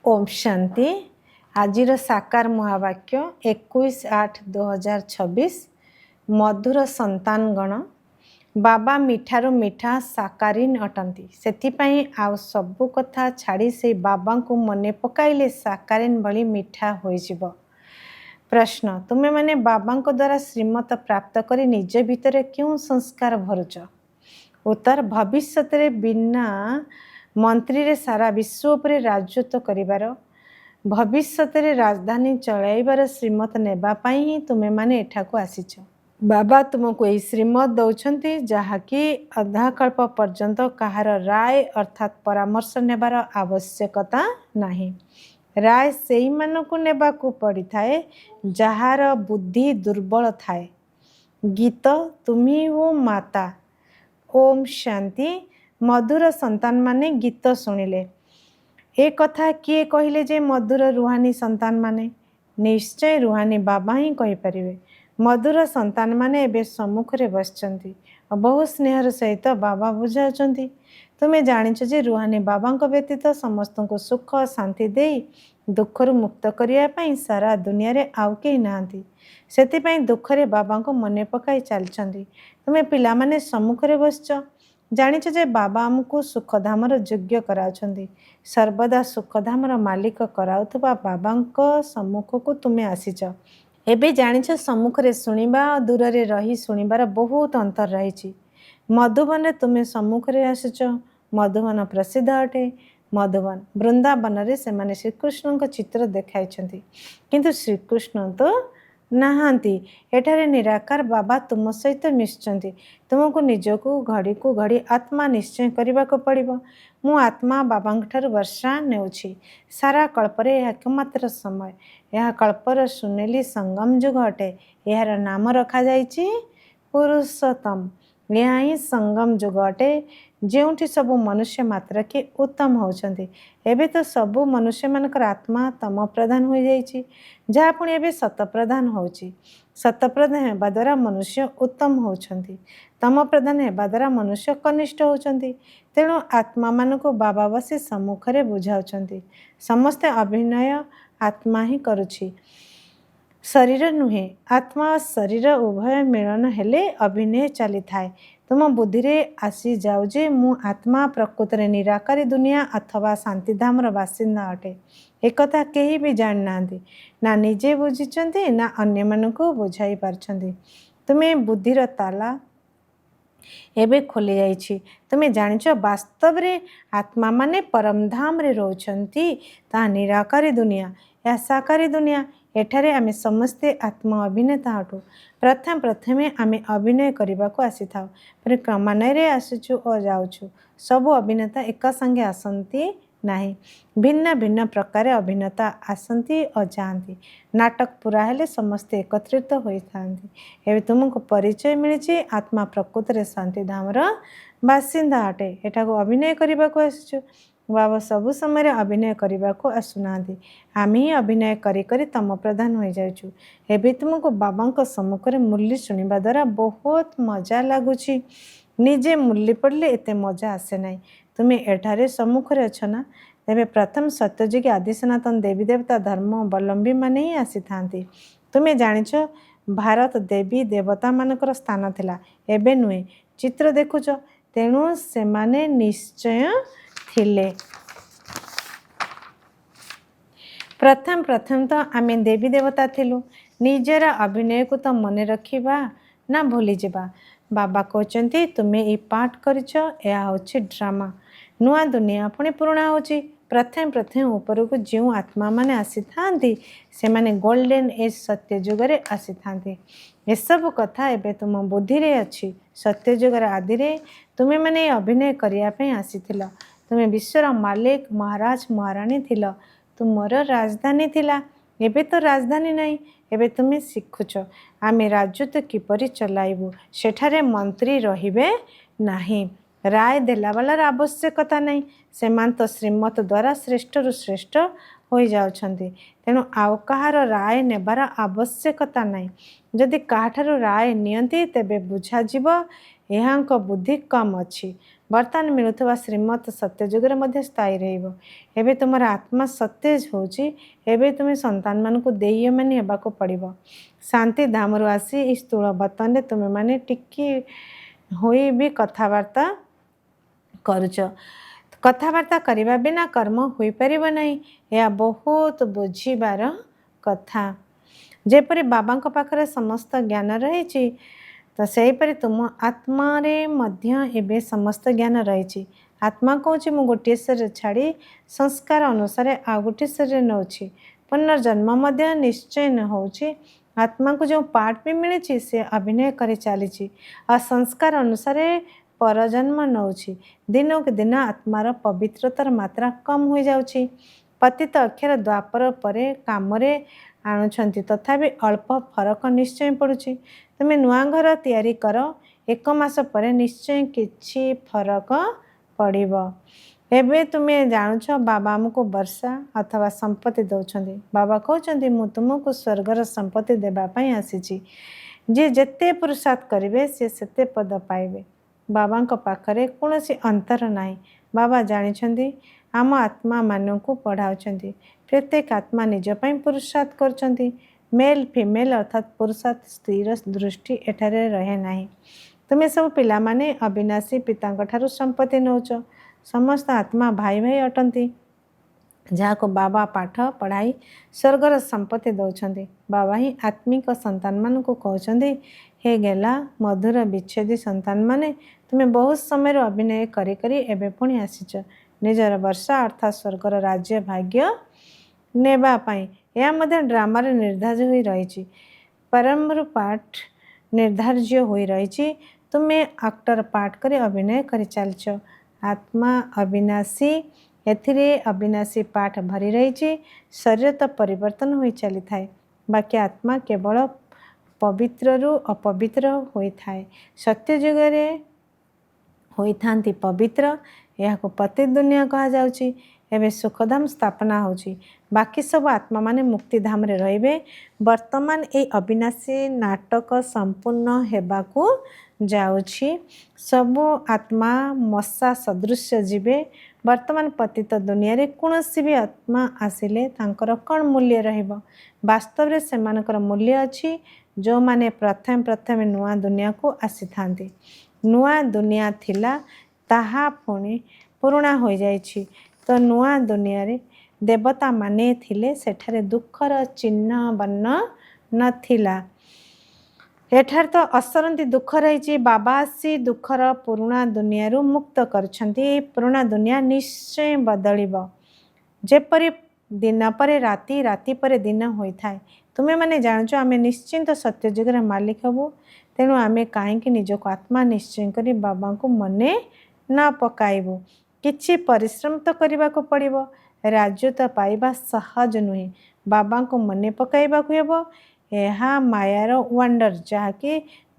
ओम शांति। आजिर साकार महावाक्य 21/8/2026। मधुर संतानगण बाबा मिठारू मिठा साकारीन अटंती सेथिपाई आउ सबु कथा छाड़ी से बाबा को मने पकाइले साकारीन भली मिठा होइजिब। प्रश्न तुमे माने बाबा को द्वारा श्रीमत प्राप्त करी निज भितर क्यों संस्कार भरुच? उत्तर भविष्य बिना मंत्री रे सारा विश्व पर राजत्व करिबार भविष्य राजधानी चलाइबार श्रीमत नेबा पाई ही तुमे माने एठाको आसीच। बाबा तुमको यही श्रीमत दौरान जहाँकि अधाकल्प पर्यंत कहार राय अर्थात परामर्श नेबार आवश्यकता नहीं। राय सेई मानकु नेबाकु पड़ी थाए जहार बुद्धि दुर्बल थाए। गीत तुम्ही हो माता। ओम शांति। मधुर संतान माने गीत शुणिले ए कथा किए कहले जे मधुर रुहानी संतान माने? निश्चय रुहानी बाबा ही कहि परिवे। मधुर संतान माने एबे सम्मुख रे बसचंती और बहु स्नेहर सहित बाबा बुझाउचंती। तुमे जानिछ जे रुहानी बाबा को व्यतीत समस्त को सुख शांति देई दुखरु मुक्त करिया पई सारा दुनिया रे आउ केही नांती। सेति पई दुख रे बाबा को मने पकाई चलचंती। तुमे पिला माने सम्मुख रे बसच जानिछ जे बाबा हमको सुखधामर योग्य कराउछंती। सर्वदा सुखधामर मालिक कराउथबा बाबांको सम्मुख को तुमे आसीच। एबे जानिछ सम्मुख रे सुनिबा और दूर रे रही सुनिबार बहुत अंतर रही। मधुबन रे तुमे सम्मुख रे आसीच। मधुबन प्रसिद्ध अटे। मधुबन वृंदावन रे से माने श्रीकृष्ण को चित्र देखाइछंती किंतु श्रीकृष्ण तो नाहांती। एठारे निराकार बाबा तुम सहित मिशुचंती। तुमको निजको घड़ी को घड़ी आत्मा निश्चय करने को पड़िबो। मु आत्मा बाबा ठारू वर्षा नेउछि। सारा कल्परे एकमात्र समय यह कल्पर सुनेली संगम जुग अटे। यार नाम रखा जाइछि पुरुषोत्तम। यह ही संगम जुग अटे जेउठी सबु मनुष्य मात्र के उत्तम होउछंती। एबे तो सबु मनुष्य मानकर आत्मा तम प्रधान हो जाइछि जहाँ पुणी एबे सत प्रधान होउछि। सत प्रधान हेबा द्वारा मनुष्य उत्तम होउछंती। तम प्रधान हेबा द्वारा मनुष्य कनिष्ठ होउछंती। तेणु आत्मा मानको बाबा बसी सम्मुख रे बुझाउछंती। समस्त अभिनय आत्मा ही करुछि शरीर नुहे। आत्मा शरीर उभय मिलन हेले अभिनय चली थाए। तुम बुद्धि रे आसी जाऊ जे मु आत्मा प्रकृत रे निराकारी दुनिया अथवा शांतिधामर बासिंदा अटे। एकथा केही भी जान नांती ना निजे बुझिचंती ना अन्य मानको बुझाई पारछंती। तुमे बुद्धिर ताला एबे खोली जाइछि। तुमे जानिछ वास्तव रे आत्मा माने परम धाम रे रहउछंती ता निराकारी दुनिया या साकारी दुनिया। एठारे आमे समस्ते आत्मा अभिनेता अटु। प्रथमे आमे अभिनय करने को आसी था क्रमान्वय रे आसुचु और जाउछु। सबु अभिनेता एक संगे आसंती नहीं। भिन्न भिन्न प्रकार अभिनेता आसंती और जाती। नाटक पूरा हेले समस्ते एकत्रित होइथांती। एबे तुमको परिचय मिलिछि आत्मा प्रकृत रे शांति धामर बासिंदा अटे। एटा को अभिनय करने को आसुचु। बाबा सबु समय अभिनय करने को आसुनांती। आम ही अभिनय करी करी तम प्रधान हो जाइछु। एबे तुमको बाबा को सम्मुख रे मूल्य सुनिबा द्वारा बहुत मजा लगुछि। निजे मूल्य पड़ले एते मजा आसे नहीं। तुमे एठारे सम्मुख रे अछ ना तेबे प्रथम सत्ययुगी आदि सनातन देवी देवता धर्म अवलंबी माने ही आसी थांती। तुमे जानिछ भारत देवी देवता मानकर स्थान थिला एबे नुहे। चित्र देखुछ तेणु से माने निश्चय थिले। प्रथम तो आमे देवी देवता थिलु। निजर अभिनय को तो मने रखिबा ना भूली जिबा। बाबा कहचंती तुमे ई पाठ करिछ या होछि ड्रामा। नुआ दुनिया पुणी पुराणा होछि। प्रथम ऊपर को जो आत्मा माने आसी थांती से माने गोल्डन एज सत्य जुग रे आसी थांती। ए सब कथा एबे तुम बुद्धि रे अछि। सत्य जुग रे आदि रे तुमे माने अभिनय करिया पे आसीथिल। तुमे विश्वर मालिक महाराज महारानी थिल। तुमर राजधानी थिला। एबे तो राजधानी नहीं। एबे तुमे शिखुछ आमे राजत्व किपरि चलाइबु। सेठारे मंत्री रहिबे नहीं। राय देला वालार आवश्यकता नहीं। सेमान तो श्रीमत द्वारा श्रेष्ठ रु श्रेष्ठ हो जाउछंती। तेणु आउ कहार राय नेबार आवश्यकता नहीं। जदि काठारु राय नियंती तेबे बुझा जिवो एहांक बुद्धि कम अछि। ବର୍ତ୍ତମାନ ମିଳୁଥିବା ଶ୍ରୀମତ ସତ୍ୟ ଯୁଗରେ ମଧ୍ୟ ସ୍ଥାୟୀ ରହିବ। ଏବେ ତୁମର ଆତ୍ମା ସତେଜ ହେଉଛି। ଏବେ ତୁମେ ସନ୍ତାନମାନଙ୍କୁ ଦେୟମାନେ ହେବାକୁ ପଡ଼ିବ। ଶାନ୍ତି ଧାମରୁ ଆସି ଏହି ସ୍ଥୂଳ ବର୍ତ୍ତମାନରେ ତୁମେମାନେ ଟିକିଏ ହୋଇ ବି କଥାବାର୍ତ୍ତା କରୁଛ। କଥାବାର୍ତ୍ତା କରିବା ବିନା କର୍ମ ହୋଇପାରିବ ନାହିଁ। ଏହା ବହୁତ ବୁଝିବାର କଥା। ଯେପରି ବାବାଙ୍କ ପାଖରେ ସମସ୍ତ ଜ୍ଞାନ ରହିଛି, ତ ସେହିପରି ତୁମ ଆତ୍ମାରେ ମଧ୍ୟ ଏବେ ସମସ୍ତ ଜ୍ଞାନ ରହିଛି। ଆତ୍ମା କହୁଛି ମୁଁ ଗୋଟିଏ ଶରୀର ଛାଡ଼ି ସଂସ୍କାର ଅନୁସାରେ ଆଉ ଗୋଟିଏ ଶରୀର ନେଉଛି। ପୁନର୍ଜନ୍ମ ମଧ୍ୟ ନିଶ୍ଚୟ ହେଉଛି। ଆତ୍ମାକୁ ଯେଉଁ ପାଠ ବି ମିଳିଛି ସେ ଅଭିନୟ କରି ଚାଲିଛି ଆଉ ସଂସ୍କାର ଅନୁସାରେ ପରଜନ୍ମ ନେଉଛି। ଦିନକୁ ଦିନ ଆତ୍ମାର ପବିତ୍ରତାର ମାତ୍ରା କମ୍ ହୋଇଯାଉଛି। ପତିତ ଅକ୍ଷର ଦ୍ୱାପର ପରେ କାମରେ ଆଣୁଛନ୍ତି, ତଥାପି ଅଳ୍ପ ଫରକ ନିଶ୍ଚୟ ପଡ଼ୁଛି। ତୁମେ ନୂଆ ଘର ତିଆରି କର, 1 ମାସ ପରେ ନିଶ୍ଚୟ କିଛି ଫରକ ପଡ଼ିବ। ଏବେ ତୁମେ ଜାଣୁଛ ବାବା ଆମକୁ ବର୍ଷା ଅଥବା ସମ୍ପତ୍ତି ଦେଉଛନ୍ତି। ବାବା କହୁଛନ୍ତି ମୁଁ ତୁମକୁ ସ୍ୱର୍ଗର ସମ୍ପତ୍ତି ଦେବା ପାଇଁ ଆସିଛି। ଯିଏ ଯେତେ ପୁରୁଷାର୍ଥ କରିବେ ସେ ସେତେ ପଦ ପାଇବେ। ବାବାଙ୍କ ପାଖରେ କୌଣସି ଅନ୍ତର ନାହିଁ। ବାବା ଜାଣିଛନ୍ତି, ଆମ ଆତ୍ମାମାନଙ୍କୁ ପଢ଼ାଉଛନ୍ତି। ପ୍ରତ୍ୟେକ ଆତ୍ମା ନିଜ ପାଇଁ ପୁରୁଷାର୍ଥ କରୁଛନ୍ତି। ମେଲ୍ ଫିମେଲ୍ ଅର୍ଥାତ୍ ପୁରୁଷାର୍ଥ ସ୍ତ୍ରୀର ଦୃଷ୍ଟି ଏଠାରେ ରହେ ନାହିଁ। ତୁମେ ସବୁ ପିଲାମାନେ ଅବିନାଶୀ ପିତାଙ୍କ ଠାରୁ ସମ୍ପତ୍ତି ନେଉଛ। ସମସ୍ତ ଆତ୍ମା ଭାଇ ଭାଇ ଅଟନ୍ତି, ଯାହାକୁ ବାବା ପାଠ ପଢ଼ାଇ ସ୍ୱର୍ଗର ସମ୍ପତ୍ତି ଦେଉଛନ୍ତି। ବାବା ହିଁ ଆତ୍ମିକ ସନ୍ତାନମାନଙ୍କୁ କହୁଛନ୍ତି, ହେ ଗେଲା ମଧୁର ବିଚ୍ଛେଦୀ ସନ୍ତାନମାନେ, ତୁମେ ବହୁତ ସମୟରୁ ଅଭିନୟ କରି କରି ଏବେ ପୁଣି ଆସିଛ ନିଜର ବର୍ଷା ଅର୍ଥାତ୍ ସ୍ୱର୍ଗର ରାଜ୍ୟ ଭାଗ୍ୟ ନେବା ପାଇଁ। ଏହା ମଧ୍ୟ ଡ୍ରାମାରେ ନିର୍ଦ୍ଧାର୍ଯ୍ୟ ହୋଇ ରହିଛି। ପ୍ରାରମ୍ଭରୁ ପାଠ ନିର୍ଦ୍ଧାର୍ଯ୍ୟ ହୋଇ ରହିଛି। ତୁମେ ଆକ୍ଟର ପାଠ କରି ଅଭିନୟ କରି ଚାଲିଛ। ଆତ୍ମା ଅବିନାଶୀ, ଏଥିରେ ଅବିନାଶୀ ପାଠ ଭରି ରହିଛି। ଶରୀର ତ ପରିବର୍ତ୍ତନ ହୋଇ ଚାଲିଥାଏ, ବାକି ଆତ୍ମା କେବଳ ପବିତ୍ରରୁ ଅପବିତ୍ର ହୋଇଥାଏ। ସତ୍ୟ ଯୁଗରେ ହୋଇଥାନ୍ତି ପବିତ୍ର। ଏହାକୁ ପତି ଦୁନିଆ କୁହାଯାଉଛି। ଏବେ ସୁଖଧାମ ସ୍ଥାପନା ହେଉଛି। ବାକି ସବୁ ଆତ୍ମାମାନେ ମୁକ୍ତିଧାମରେ ରହିବେ। ବର୍ତ୍ତମାନ ଏହି ଅବିନାଶୀ ନାଟକ ସମ୍ପୂର୍ଣ୍ଣ ହେବାକୁ ଯାଉଛି। ସବୁ ଆତ୍ମା ମଶା ସଦୃଶ୍ୟ ଯିବେ। ବର୍ତ୍ତମାନ ପତିତ ଦୁନିଆରେ କୌଣସି ବି ଆତ୍ମା ଆସିଲେ ତାଙ୍କର କ'ଣ ମୂଲ୍ୟ ରହିବ? ବାସ୍ତବରେ ସେମାନଙ୍କର ମୂଲ୍ୟ ଅଛି ଯେଉଁମାନେ ପ୍ରଥମେ ନୂଆ ଦୁନିଆକୁ ଆସିଥାନ୍ତି। ନୂଆ ଦୁନିଆ ଥିଲା, ତାହା ପୁଣି ପୁରୁଣା ହୋଇଯାଇଛି। ତ ନୂଆ ଦୁନିଆରେ ଦେବତାମାନେ ଥିଲେ, ସେଠାରେ ଦୁଃଖର ଚିହ୍ନ ବର୍ଣ୍ଣ ନଥିଲା। ଏଠାରେ ତ ଅସରନ୍ତି ଦୁଃଖ ରହିଛି। ବାବା ଆସି ଦୁଃଖର ପୁରୁଣା ଦୁନିଆରୁ ମୁକ୍ତ କରିଛନ୍ତି। ଏହି ପୁରୁଣା ଦୁନିଆ ନିଶ୍ଚୟ ବଦଳିବ। ଯେପରି ଦିନ ପରେ ରାତି, ରାତି ପରେ ଦିନ ହୋଇଥାଏ। ତୁମେମାନେ ଜାଣୁଛ ଆମେ ନିଶ୍ଚିନ୍ତ ସତ୍ୟ ଯୁଗର ମାଲିକ ହେବୁ। ତେଣୁ ଆମେ କାହିଁକି ନିଜକୁ ଆତ୍ମା ନିଶ୍ଚୟ କରି ବାବାଙ୍କୁ ମନେ ନ ପକାଇବୁ? କିଛି ପରିଶ୍ରମ ତ କରିବାକୁ ପଡ଼ିବ। ରାଜ୍ୟ ତ ପାଇବା ସହଜ ନୁହେଁ। ବାବାଙ୍କୁ ମନେ ପକାଇବାକୁ ହେବ। ଏହା ମାୟାର ୱାଣ୍ଡର, ଯାହାକି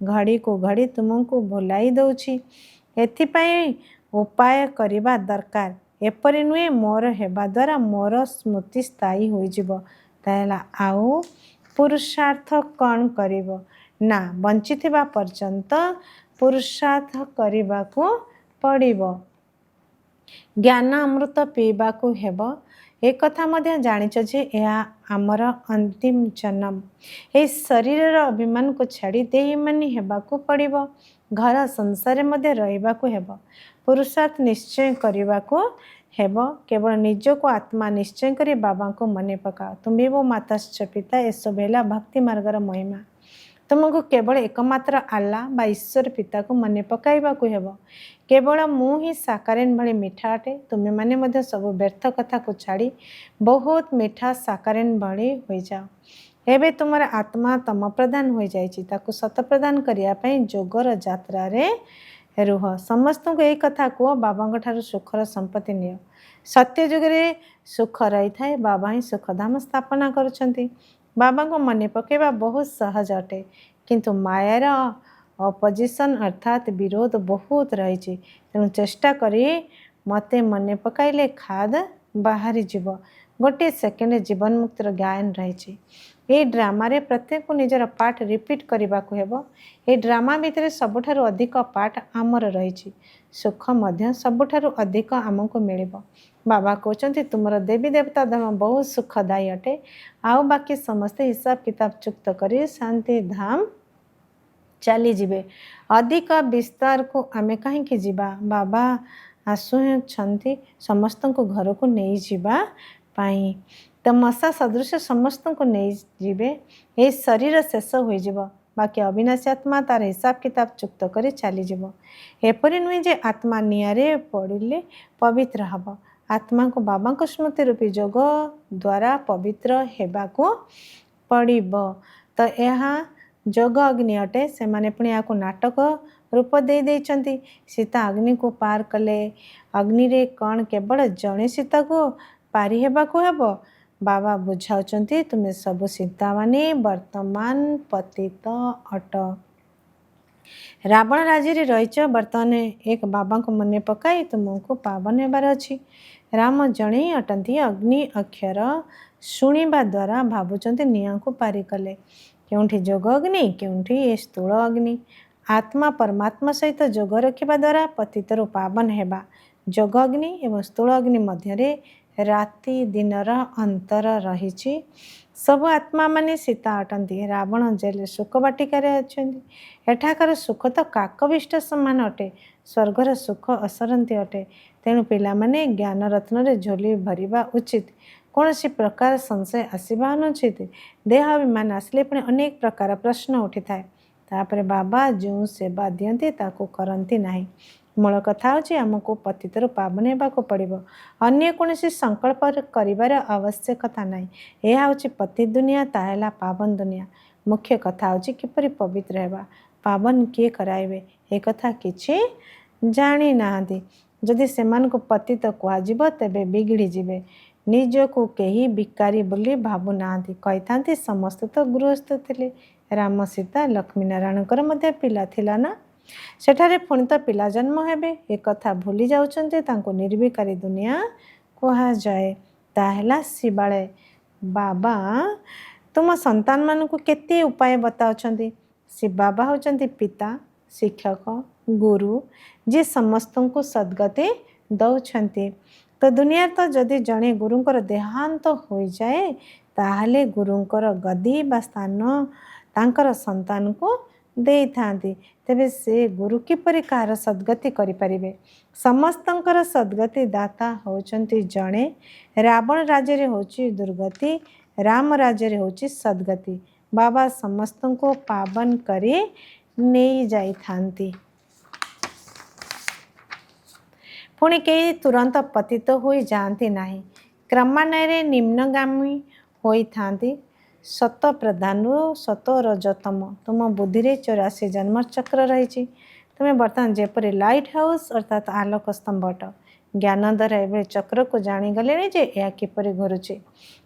ଘଡ଼ିକୁ ଘଡ଼ି ତୁମକୁ ଭୁଲାଇ ଦେଉଛି। ଏଥିପାଇଁ ଉପାୟ କରିବା ଦରକାର। ଏପରି ନୁହେଁ ମୋର ହେବା ଦ୍ୱାରା ମୋର ସ୍ମୃତି ସ୍ଥାୟୀ ହୋଇଯିବ। ତାହେଲେ ଆଉ ପୁରୁଷାର୍ଥ କ'ଣ କରିବ? ନା, ବଞ୍ଚିଥିବା ପର୍ଯ୍ୟନ୍ତ ପୁରୁଷାର୍ଥ କରିବାକୁ ପଡ଼ିବ। ଜ୍ଞାନ ଅମୃତ ପିଇବାକୁ ହେବ। ଏକଥା ମଧ୍ୟ ଜାଣିଛ ଯେ ଏହା ଆମର ଅନ୍ତିମ ଜନ୍ମ। ଏହି ଶରୀରର ଅଭିମାନକୁ ଛାଡ଼ି ଦେହୀମାନେ ହେବାକୁ ପଡ଼ିବ। ଘର ସଂସାରରେ ମଧ୍ୟ ରହିବାକୁ ହେବ। ପୁରୁଷାର୍ଥ ନିଶ୍ଚୟ କରିବାକୁ ହେବ। କେବଳ ନିଜକୁ ଆତ୍ମା ନିଶ୍ଚୟ କରି ବାବାଙ୍କୁ ମନେ ପକାଅ। ତୁମ୍ଭେବ ମାତାଶ୍ଚ ପିତା, ଏସବୁ ହେଲା ଭକ୍ତି ମାର୍ଗର ମହିମା। ତୁମକୁ କେବଳ ଏକମାତ୍ର ଆଲ୍ଲା ବା ଈଶ୍ୱର ପିତାକୁ ମନେ ପକାଇବାକୁ ହେବ। କେବଳ ମୁଁ ହିଁ ସାକାରେନ୍ ଭଳି ମିଠା ଅଟେ। ତୁମେମାନେ ମଧ୍ୟ ସବୁ ବ୍ୟର୍ଥ କଥାକୁ ଛାଡ଼ି ବହୁତ ମିଠା ସାକାରେନ୍ ଭଳି ହୋଇଯାଅ। ଏବେ ତୁମର ଆତ୍ମା ତମ ପ୍ରଧାନ ହୋଇଯାଇଛି। ତାକୁ ସତ ପ୍ରଦାନ କରିବା ପାଇଁ ଯୋଗର ଯାତ୍ରାରେ ରୁହ। ସମସ୍ତଙ୍କୁ ଏହି କଥା କୁହ, ବାବାଙ୍କ ଠାରୁ ସୁଖର ସମ୍ପତ୍ତି ନିଅ। ସତ୍ୟ ଯୁଗରେ ସୁଖ ରହିଥାଏ। ବାବା ହିଁ ସୁଖଧାମ ସ୍ଥାପନା କରୁଛନ୍ତି। ବାବାଙ୍କୁ ମନେ ପକାଇବା ବହୁତ ସହଜ ଅଟେ, କିନ୍ତୁ ମାୟାର ଅପୋଜିସନ୍ ଅର୍ଥାତ୍ ବିରୋଧ ବହୁତ ରହିଛି। ତେଣୁ ଚେଷ୍ଟା କରି ମୋତେ ମନେ ପକାଇଲେ ଖାଦ ବାହାରିଯିବ। गोटे सेकेंड जीवन मुक्तिर ज्ञान रही। ये ड्रामा रे प्रत्येक निजर पार्ट रिपीट करने को हेबो। ये ड्रामा भितर सबुठारु अधिक पार्ट आमर रही। सुख मध्य सबुठारु अधिक आमको मिलिबो। बाबा कहते तुमर देवी देवता धर्म बहुत सुखदायी अटे। आउ बाकी समस्ते हिसाब किताब चुक्त करी शांति धाम चली जिबे। अधिक विस्तार को आमे कहीं जीवा। बाबा आसुछंती समस्त को घर को नहीं जीवा पाई। तो मशा सदृश समस्त को नहीं जीवे। ये शरीर शेष हो जीव। बाकी अविनाशी आत्मा तार हिसाब किताब चुक्त कर चली जीव। एपरि नुहे जे आत्मा निआरे पड़े पवित्र हम। आत्मा को बाबा को स्मृति रूपी जोग द्वारा पवित्र हेबा को पड़िबो। तो यह जोग अग्नि अटे। से माने पुणी या नाटक रूप दे देइछंती। सीता अग्नि को पार कले। अग्नि रे कौन केवल जड़े सीता को पारी हेबा को हेबो। बाबा बुझाउछंती तुमे सब सीता माने वर्तमान पतित अट। रावण राज्य रे रहीच वर्तमान एक बाबा को मने पकाई तुमको पावन हेबार अछि। राम जणे अटंती अग्नि अक्षर शुणिबा द्वारा भावुचंती निया को पारी कले। केउठी जोग अग्नि केउठी ए स्थूल अग्नि। आत्मा परमात्मा सहित जोग रखिबा द्वारा पतितर पावन हेबा। जोग अग्नि एवं स्थूल अग्नि मध्य राति दिनर अंतर रही। सब आत्मा माने सीता अटंती। रावण जेल सुख बाटिकार अच्छे। एठाकर सुख तो काकविष्ट समान अटे। स्वर्गर सुख असरंती अटे। तेणु पिला माने ज्ञान रत्न रे झोली भरिबा उचित। कौन सी प्रकार संशय आसवा अनुचित। देह अभिमान आसले पुणी अनेक प्रकार प्रश्न उठी थाए। तापरे बाबा जो सेवा दियंती ताको करंती नाही। मूल कथा होची आमको पतितर पावन हेबाको पड़िबो। अन्य कोनोसी संकल्प करिवार आवश्यकता नाही। यह होची पति दुनिया ताहेला पावन दुनिया। मुख्य कथा होची किपरि पवित्र हेबा। पावन किए कराइबे ए कथा किछि जानी नाहंती। जदि सेमान को पतित कुआजिबो तेबे बिगड़ी जिबे। निज को केही बिकारी बोली भाबु नाहंती। कहिथांती समस्त तो गृहस्थ थिले। राम सीता लक्ष्मी नारायणकर मध्य पिला थिला ना। सेठारे पुणी तो पिला जन्म हेबे ए कथा भूली जाउछन्ते। तांको निर्विकारी दुनिया कहा जाए। ताहेला शिवालय बाबा तुम संतान मान को केते उपाय बताउछन्ती। शिव बाबा होचन्ती पिता शिक्षक गुरु जे समस्त को सद्गति दौछन्ती। तो दुनिया तो जदि जड़े गुरुंकर देहांत हो जाए ताहले गुरुंकर गदी बा स्थान तांकर संतान को दे थांती। तेबे से गुरु किपरि कार सद्गति करि परिबे। समस्तंकर सद्गति दाता होचन्ती जड़े। रावण राज्य रे होची दुर्गति। राम राज्य रे होची सद्गति। बाबा समस्तों को पावन करी नहीं जाई थांती। पुणी कई तुरंत पतित हो जाती नहीं। क्रमान्वये निम्नगामी होई थांती। सत प्रधान सत रजतम तुम बुद्धि रे 84 जन्म चक्र रही। तुम्हें बर्तमान जेपरी लाइट हाउस अर्थात आलोक स्तंभ अट। ज्ञान द्वारा एवं चक्र को जाणीगले जे यह किपरि घुरुचे।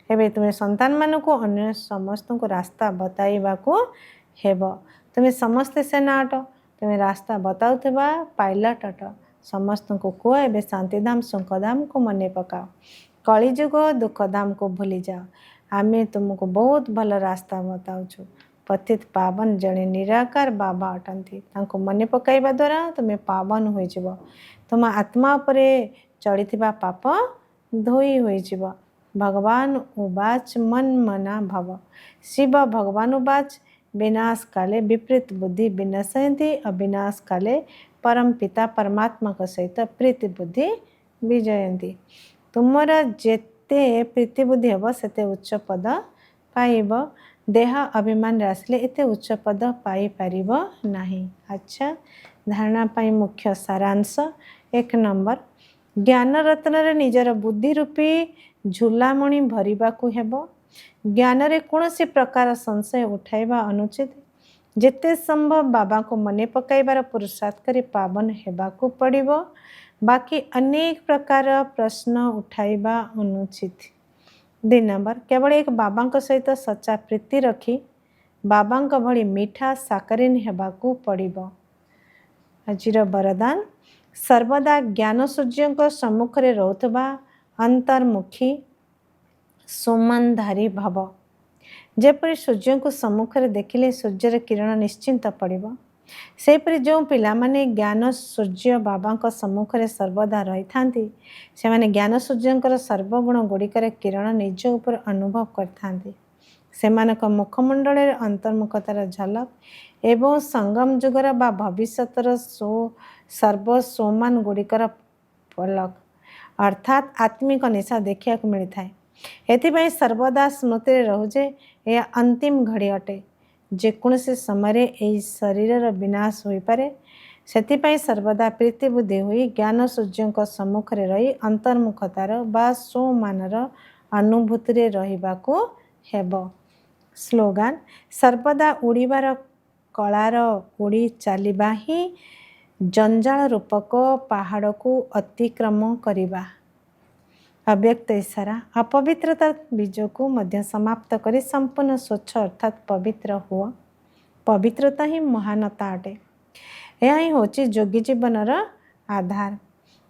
एवं तुम्हें संतान मान को अन्य समस्त को रास्ता बताइबा को हेब। तुम्हें समस्ते सेना अट। तुम्हें रास्ता बताउथिबा पायलट अट। समस्त को कुआ एवं शांतिधाम सुखधाम को मने पकाओ। कलिजुग दुखधाम को भूली जाओ। आमे तुमको बहुत भल रास्ता बताउछु। पतित पावन जड़े निराकार बाबा अटंती। तांको मने पकाइबा द्वारा तुम्हें पावन होई जिवो। तुम आत्मा उपरे चढ़ीथिबा पाप धोई होई जिवो। भगवान उवाच मन मना भव। शिव भगवान उवाच विनाश काले विपरीत बुद्धि विनाशयन्ति अविनाश काले परम पिता परमात्मा को सहित प्रीति बुद्धि विजयंती। तुमर जेते प्रीति बुद्धि हेब सेते उच्च पद पाइब। देह अभिमान आसले एते उच्च पद पाई पारिब नाही। अच्छा धारणा पाई मुख्य सारांश 1 नंबर ज्ञान रत्न रे निजर बुद्धि रूपी झुलामणि भरिबा को हेब। ज्ञान रे कोनोसी प्रकार संशय उठाइबा अनुचित। जेते संभव बाबा को मने पकाइबार पुरुषार्थ करी पावन हेबा को पड़िबो। बाकी अनेक प्रकार प्रश्न उठाइबा अनुचित। 2 नंबर केवल एक बाबा सहित सच्चा प्रीति रखी बाबा भली मीठा साकारीन हेबा को पड़िबो। आजिर वरदान सर्वदा ज्ञान सूर्य सम्मुख रे रहउथबा अंतर्मुखी सोमानधारी भव। जेपरि सूर्य को सम्मुखें देखिले सूर्यर किरण निश्चिंत पड़िब, सेपरि जो पिलामाने ज्ञान सूर्य बाबा सम्मुखें सर्वदा रही थांती, से माने ज्ञान सूर्यंकर सर्वगुण गुड़िकर किरण निज उपर अनुभव करथांती। सेमानक मुखमंडल अंतर्मुखतार झलक एवं संगम जुगर बा भविष्यतर सर्व सोमान गुड़िकर पलक अर्थात आत्मिक निशा देखा मिलता है। एथिपाई सर्वदा स्मृति रोजे यह अंतिम घड़ी अटे, जेकोसी समय यही शरीर विनाश हो पारे। सेथिपाई सर्वदा प्रीति बुद्धि हुई ज्ञान सूर्य सम्मुखें रही अंतर्मुखतार बा सोमानर अनुभूति रहिबाकु हेब। स्लोगान सर्वदा उड़ीबार कलार उड़ी चलिबा ही जंजाल रूपक पहाड़ को अतिक्रम करिबा। अव्यक्त इशारा अपवित्रता बीज को मध्य समाप्त करी संपूर्ण स्वच्छ अर्थात पवित्र हुआ। पवित्रता ही महानता अटे। यह ही होची योगी जीवनर आधार।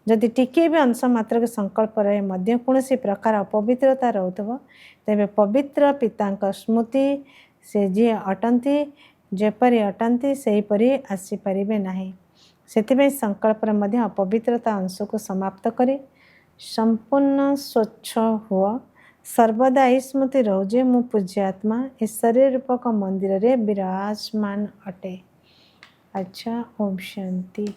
जदि टिके भी अंश मात्र के संकल्प रहे मध्य कौनसी प्रकार अपवित्रता रोथब, तेबे पवित्र पिता स्मृति से जी अटंती जेपरी अटंती सेहीपरि आसीपारे नहीं। सेथिपाई संकल्प मध्य अपवित्रता अंश को समाप्त करी संपूर्ण स्वच्छ हुआ। सर्वदा यही स्मृति रोजे मु पूज्यात्मा इस शरीर रूपक मंदिर रे विराजमान अटे। अच्छा, ओम शांति।